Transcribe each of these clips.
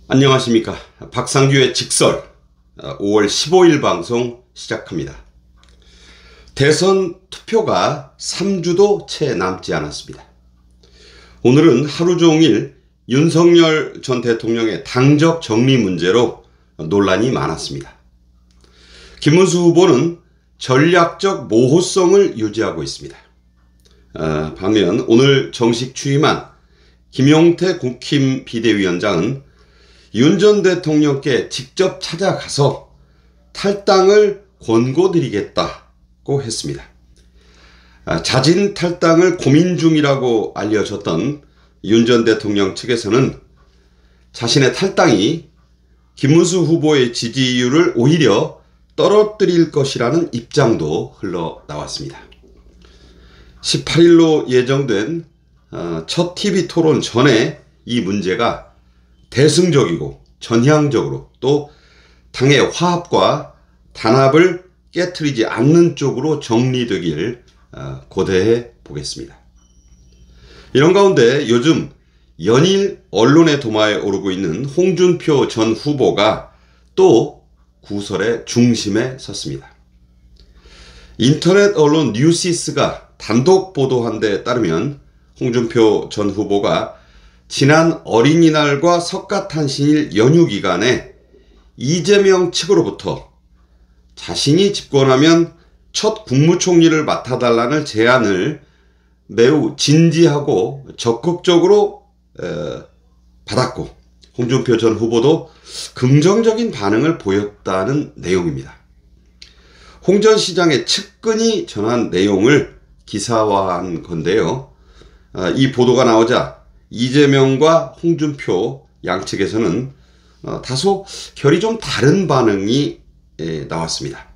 안녕하십니까. 박상규의 직설 5월 15일 방송 시작합니다. 대선 투표가 3주도 채 남지 않았습니다. 오늘은 하루 종일 윤석열 전 대통령의 당적 정리 문제로 논란이 많았습니다. 김문수 후보는 전략적 모호성을 유지하고 있습니다. 반면 오늘 정식 취임한 김용태 국힘 비대위원장은 윤 전 대통령께 직접 찾아가서 탈당을 권고드리겠다고 했습니다. 자진 탈당을 고민 중이라고 알려졌던 윤 전 대통령 측에서는 자신의 탈당이 김문수 후보의 지지율을 오히려 떨어뜨릴 것이라는 입장도 흘러나왔습니다. 18일로 예정된 첫 TV 토론 전에 이 문제가 대승적이고 전향적으로 또 당의 화합과 단합을 깨트리지 않는 쪽으로 정리되길 고대해 보겠습니다. 이런 가운데 요즘 연일 언론의 도마에 오르고 있는 홍준표 전 후보가 또 구설의 중심에 섰습니다. 인터넷 언론 뉴시스가 단독 보도한 데 따르면 홍준표 전 후보가 지난 어린이날과 석가탄신일 연휴 기간에 이재명 측으로부터 자신이 집권하면 첫 국무총리를 맡아달라는 제안을 매우 진지하고 적극적으로 받았고 홍준표 전 후보도 긍정적인 반응을 보였다는 내용입니다. 홍 전 시장의 측근이 전한 내용을 기사화한 건데요. 이 보도가 나오자 이재명과 홍준표 양측에서는 다소 결이 좀 다른 반응이 나왔습니다.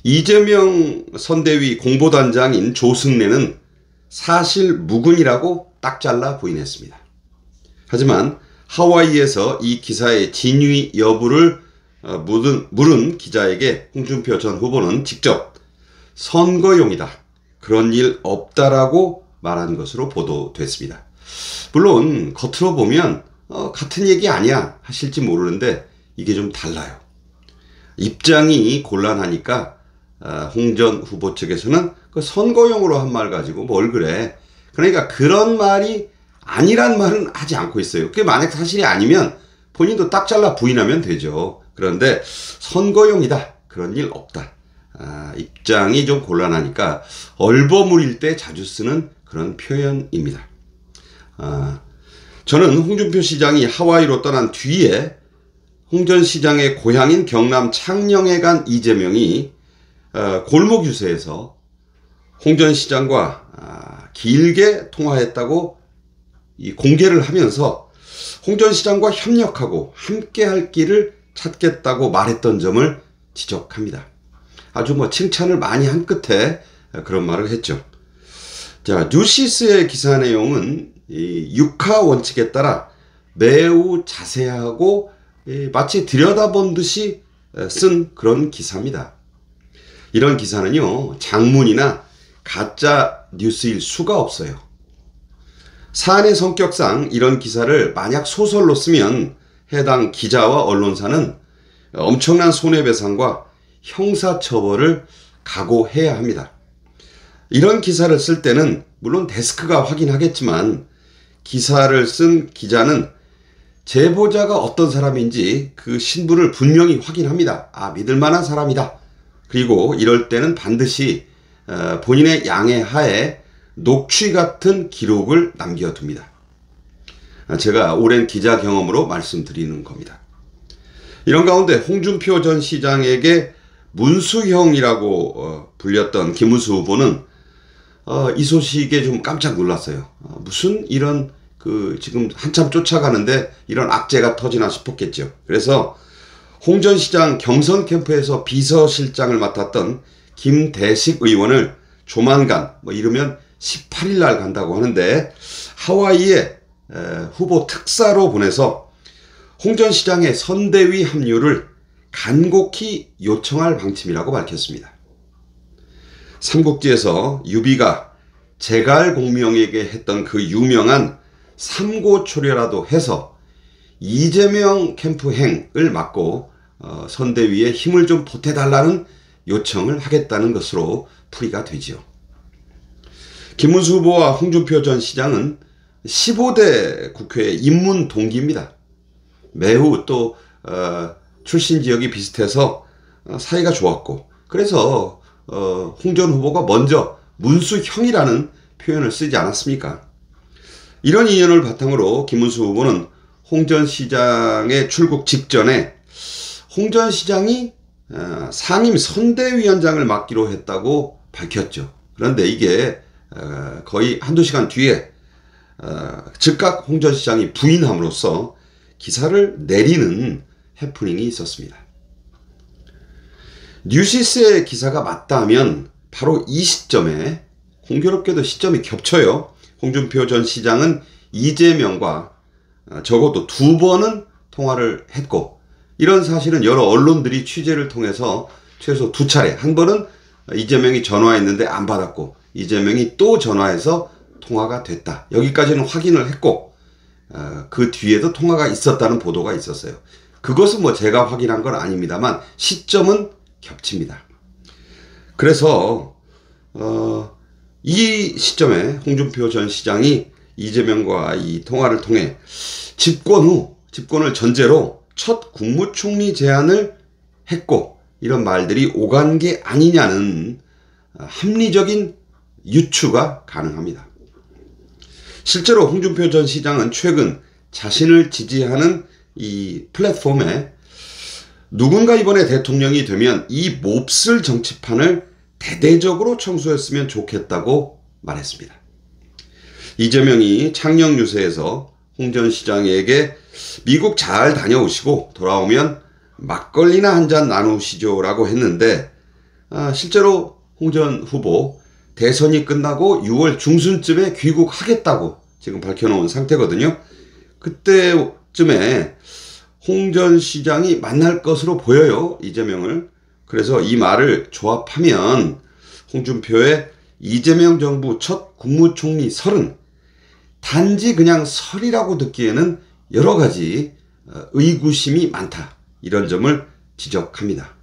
이재명 선대위 공보단장인 조승래는 사실 무근이라고 딱 잘라 부인했습니다. 하지만 하와이에서 이 기사의 진위 여부를 물은 기자에게 홍준표 전 후보는 직접 선거용이다, 그런 일 없다라고 말한 것으로 보도됐습니다. 물론 겉으로 보면 같은 얘기 아니야 하실지 모르는데 이게 좀 달라요. 입장이 곤란하니까 홍 전 후보 측에서는 그 선거용으로 한 말 가지고 뭘 그래. 그러니까 그런 말이 아니란 말은 하지 않고 있어요. 그게 만약 사실이 아니면 본인도 딱 잘라 부인하면 되죠. 그런데 선거용이다, 그런 일 없다. 입장이 좀 곤란하니까 얼버무릴 때 자주 쓰는 그런 표현입니다. 저는 홍준표 시장이 하와이로 떠난 뒤에 홍 전 시장의 고향인 경남 창녕에 간 이재명이 골목 유세에서 홍 전 시장과 길게 통화했다고 공개를 하면서 홍 전 시장과 협력하고 함께할 길을 찾겠다고 말했던 점을 지적합니다. 아주 칭찬을 많이 한 끝에 그런 말을 했죠. 자, 뉴시스의 기사 내용은 이 육하 원칙에 따라 매우 자세하고 마치 들여다본 듯이 쓴 그런 기사입니다. 이런 기사는요, 장문이나 가짜 뉴스일 수가 없어요. 사안의 성격상 이런 기사를 만약 소설로 쓰면 해당 기자와 언론사는 엄청난 손해배상과 형사처벌을 각오해야 합니다. 이런 기사를 쓸 때는 물론 데스크가 확인하겠지만 기사를 쓴 기자는 제보자가 어떤 사람인지 그 신분을 분명히 확인합니다. 믿을 만한 사람이다. 그리고 이럴 때는 반드시 본인의 양해 하에 녹취 같은 기록을 남겨둡니다. 제가 오랜 기자 경험으로 말씀드리는 겁니다. 이런 가운데 홍준표 전 시장에게 문수형이라고 불렸던 김문수 후보는 이 소식에 좀 깜짝 놀랐어요. 무슨 이런 지금 한참 쫓아가는데 이런 악재가 터지나 싶었겠죠. 그래서 홍 전 시장 경선 캠프에서 비서실장을 맡았던 김대식 의원을 조만간 이르면 18일 날 간다고 하는데 하와이에 후보 특사로 보내서 홍 전 시장의 선대위 합류를 간곡히 요청할 방침이라고 밝혔습니다. 삼국지에서 유비가 제갈 공명에게 했던 그 유명한 삼고초려라도 해서 이재명 캠프행을 막고 선대위에 힘을 좀 보태달라는 요청을 하겠다는 것으로 풀이가 되지요. 김문수 후보와 홍준표 전 시장은 15대 국회 입문 동기입니다. 매우 또 출신 지역이 비슷해서 사이가 좋았고, 그래서 홍 전 후보가 먼저 문수형이라는 표현을 쓰지 않았습니까? 이런 인연을 바탕으로 김문수 후보는 홍 전 시장의 출국 직전에 홍 전 시장이 상임 선대위원장을 맡기로 했다고 밝혔죠. 그런데 이게 거의 한두 시간 뒤에 즉각 홍 전 시장이 부인함으로써 기사를 내리는 해프닝이 있었습니다. 뉴시스의 기사가 맞다면 바로 이 시점에, 공교롭게도 시점이 겹쳐요. 홍준표 전 시장은 이재명과 적어도 2번은 통화를 했고, 이런 사실은 여러 언론들이 취재를 통해서 최소 2차례, 한 번은 이재명이 전화했는데 안 받았고, 이재명이 또 전화해서 통화가 됐다, 여기까지는 확인을 했고, 그 뒤에도 통화가 있었다는 보도가 있었어요. 그것은 뭐 제가 확인한 건 아닙니다만 시점은 겹칩니다. 그래서 이 시점에 홍준표 전 시장이 이재명과 이 통화를 통해 집권을 전제로 첫 국무총리 제안을 했고, 이런 말들이 오간 게 아니냐는 합리적인 유추가 가능합니다. 실제로 홍준표 전 시장은 최근 자신을 지지하는 이 플랫폼에 누군가 이번에 대통령이 되면 이 몹쓸 정치판을 대대적으로 청소했으면 좋겠다고 말했습니다. 이재명이 창녕 유세에서 홍 전 시장에게 미국 잘 다녀오시고 돌아오면 막걸리나 한잔 나누시죠 라고 했는데, 실제로 홍 전 후보 대선이 끝나고 6월 중순쯤에 귀국하겠다고 지금 밝혀놓은 상태거든요. 그때쯤에 홍 전 시장이 만날 것으로 보여요, 이재명을. 그래서 이 말을 조합하면 홍준표의 이재명 정부 첫 국무총리 설은 단지 그냥 설이라고 듣기에는 여러 가지 의구심이 많다, 이런 점을 지적합니다.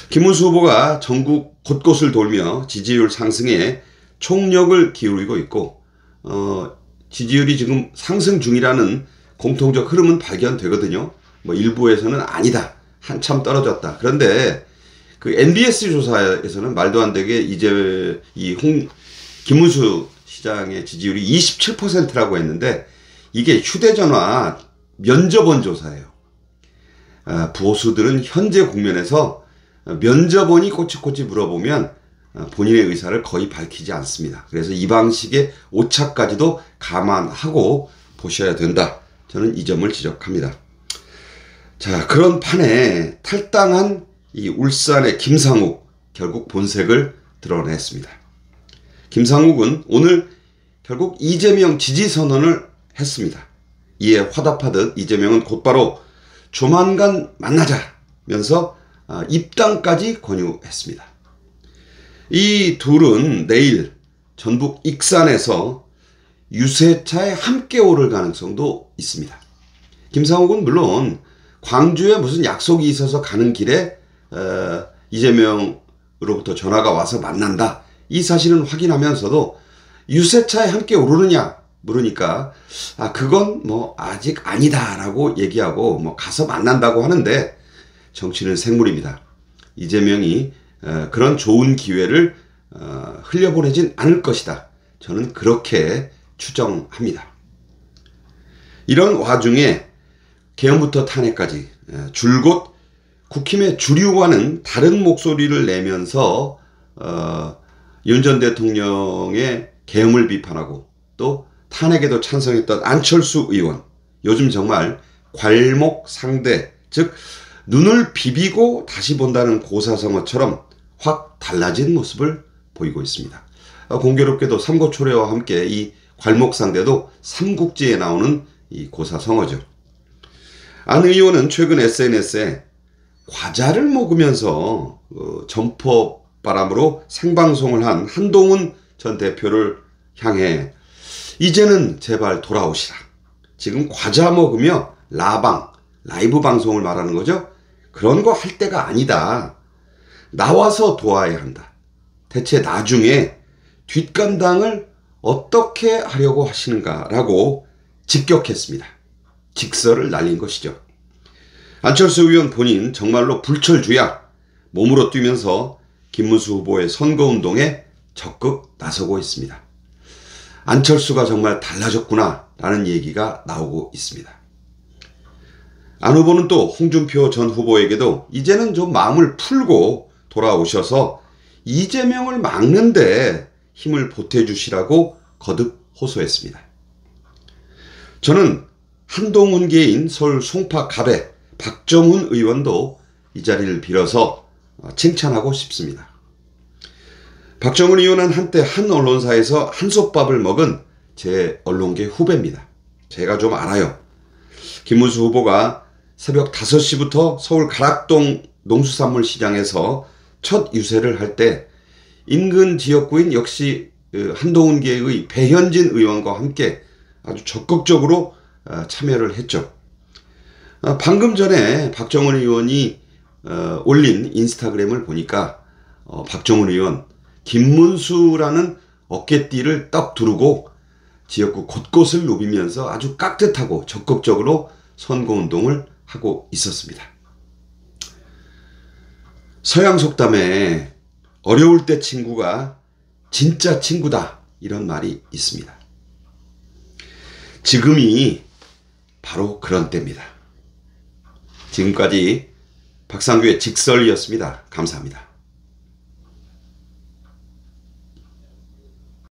김문수 후보가 전국 곳곳을 돌며 지지율 상승에 총력을 기울이고 있고, 지지율이 지금 상승 중이라는 공통적 흐름은 발견되거든요. 뭐 일부에서는 아니다, 한참 떨어졌다. 그런데 그 NBS 조사에서는 말도 안 되게 김문수 시장의 지지율이 27%라고 했는데, 이게 휴대전화 면접원 조사예요. 보수들은 현재 국면에서 면접원이 꼬치꼬치 물어보면 본인의 의사를 거의 밝히지 않습니다. 그래서 이 방식의 오차까지도 감안하고 보셔야 된다, 저는 이 점을 지적합니다. 자, 그런 판에 탈당한 이 울산의 김상욱, 결국 본색을 드러냈습니다. 김상욱은 오늘 결국 이재명 지지 선언을 했습니다. 이에 화답하듯 이재명은 곧바로 조만간 만나자면서 입당까지 권유했습니다. 이 둘은 내일 전북 익산에서 유세차에 함께 오를 가능성도 있습니다. 김상욱은 물론 광주에 무슨 약속이 있어서 가는 길에 이재명으로부터 전화가 와서 만난다, 이 사실은 확인하면서도 유세차에 함께 오르느냐 물으니까 그건 뭐 아직 아니다라고 얘기하고 뭐 가서 만난다고 하는데, 정치는 생물입니다. 이재명이 그런 좋은 기회를 흘려보내진 않을 것이다, 저는 그렇게 추정합니다. 이런 와중에 계엄부터 탄핵까지 줄곧 국힘의 주류와는 다른 목소리를 내면서 윤 전 대통령의 계엄을 비판하고 또 탄핵에도 찬성했던 안철수 의원, 요즘 정말 괄목상대, 즉 눈을 비비고 다시 본다는 고사성어처럼 확 달라진 모습을 보이고 있습니다. 공교롭게도 삼고초려와 함께 이 괄목상대도 삼국지에 나오는 이 고사성어죠. 안 의원은 최근 SNS에 과자를 먹으면서 점퍼바람으로 생방송을 한 한동훈 전 대표를 향해 이제는 제발 돌아오시라, 지금 과자 먹으며 라이브 방송을 말하는 거죠. 그런 거 할 때가 아니다. 나와서 도와야 한다. 대체 나중에 뒷감당을 어떻게 하려고 하시는가라고 직격했습니다. 직설을 날린 것이죠. 안철수 의원 본인 정말로 불철주야 몸으로 뛰면서 김문수 후보의 선거운동에 적극 나서고 있습니다. 안철수가 정말 달라졌구나 라는 얘기가 나오고 있습니다. 안 후보는 또 홍준표 전 후보에게도 이제는 좀 마음을 풀고 돌아오셔서 이재명을 막는데 힘을 보태주시라고 거듭 호소했습니다. 저는 한동훈계인 서울 송파갑의 박정훈 의원도 이 자리를 빌어서 칭찬하고 싶습니다. 박정훈 의원은 한때 한 언론사에서 한솥밥을 먹은 제 언론계 후배입니다. 제가 좀 알아요. 김문수 후보가 새벽 5시부터 서울 가락동 농수산물 시장에서 첫 유세를 할 때 인근 지역구인 역시 한동훈계의 배현진 의원과 함께 아주 적극적으로 참여를 했죠. 방금 전에 박정훈 의원이 올린 인스타그램을 보니까 박정훈 의원 김문수라는 어깨띠를 떡 두르고 지역구 곳곳을 누비면서 아주 깍듯하고 적극적으로 선거운동을 하고 있었습니다. 서양 속담에 어려울 때 친구가 진짜 친구다 이런 말이 있습니다. 지금이 바로 그런 때입니다. 지금까지 박상규의 직설이었습니다. 감사합니다.